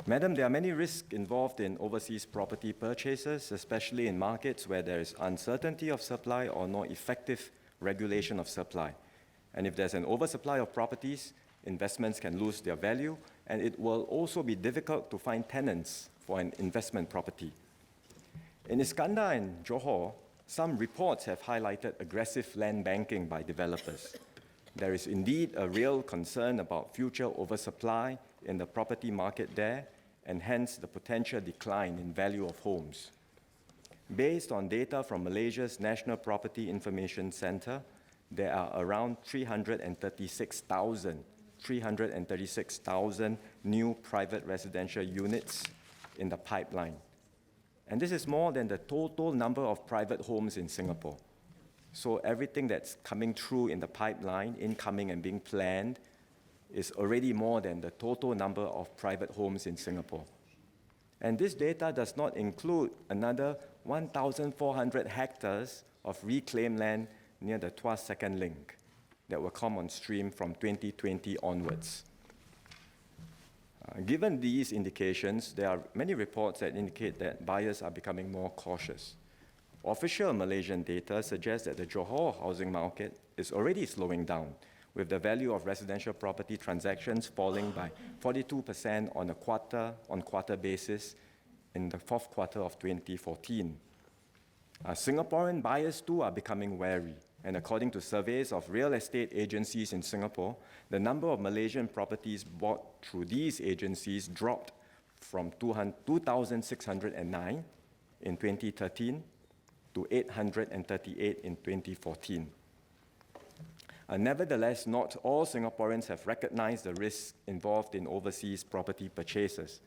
Madam, there are many risks involved in overseas property purchases, especially in markets where there is uncertainty of supply or no effective regulation of supply. And if there's an oversupply of properties, investments can lose their value, and it will also be difficult to find tenants for an investment property. In Iskandar and Johor, some reports have highlighted aggressive land banking by developers. There is indeed a real concern about future oversupply in the property market there, and hence the potential decline in value of homes. Based on data from Malaysia's National Property Information Centre, there are around 336,000 new private residential units in the pipeline. And this is more than the total number of private homes in Singapore. So everything that's coming through in the pipeline, incoming and being planned, is already more than the total number of private homes in Singapore. And this data does not include another 1,400 hectares of reclaimed land near the Tuas Second Link that will come on stream from 2020 onwards. Given these indications, there are many reports that indicate that buyers are becoming more cautious. Official Malaysian data suggests that the Johor housing market is already slowing down, with the value of residential property transactions falling by 42% on a quarter-on-quarter basis in the fourth quarter of 2014. Singaporean buyers too are becoming wary, and according to surveys of real estate agencies in Singapore, the number of Malaysian properties bought through these agencies dropped from 2,609 in 2013 to 838 in 2014. Nevertheless, not all Singaporeans have recognized the risks involved in overseas property purchases.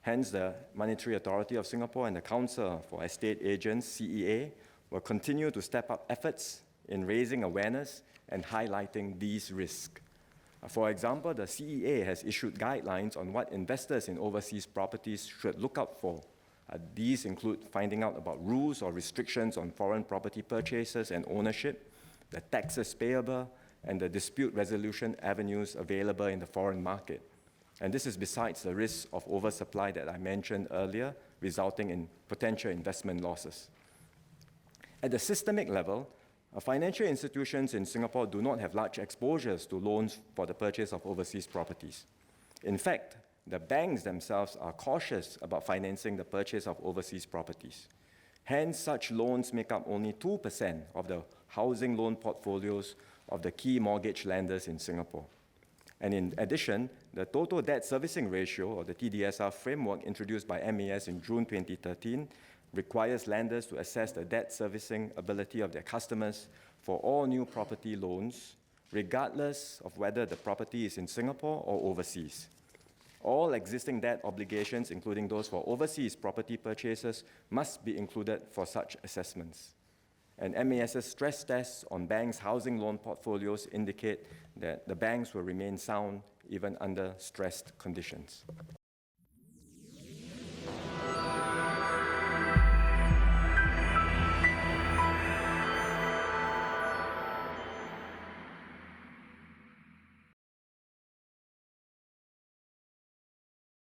Hence, the Monetary Authority of Singapore and the Council for Estate Agents, CEA, will continue to step up efforts in raising awareness and highlighting these risks. For example, the CEA has issued guidelines on what investors in overseas properties should look out for. These include finding out about rules or restrictions on foreign property purchases and ownership, the taxes payable, and the dispute resolution avenues available in the foreign market. And this is besides the risk of oversupply that I mentioned earlier, resulting in potential investment losses. At the systemic level, financial institutions in Singapore do not have large exposures to loans for the purchase of overseas properties. In fact, the banks themselves are cautious about financing the purchase of overseas properties. Hence, such loans make up only 2% of the housing loan portfolios of the key mortgage lenders in Singapore. And in addition, the total debt servicing ratio, or the TDSR framework introduced by MAS in June 2013, requires lenders to assess the debt servicing ability of their customers for all new property loans, regardless of whether the property is in Singapore or overseas. All existing debt obligations, including those for overseas property purchases, must be included for such assessments. And MAS's stress tests on banks' housing loan portfolios indicate that the banks will remain sound even under stressed conditions.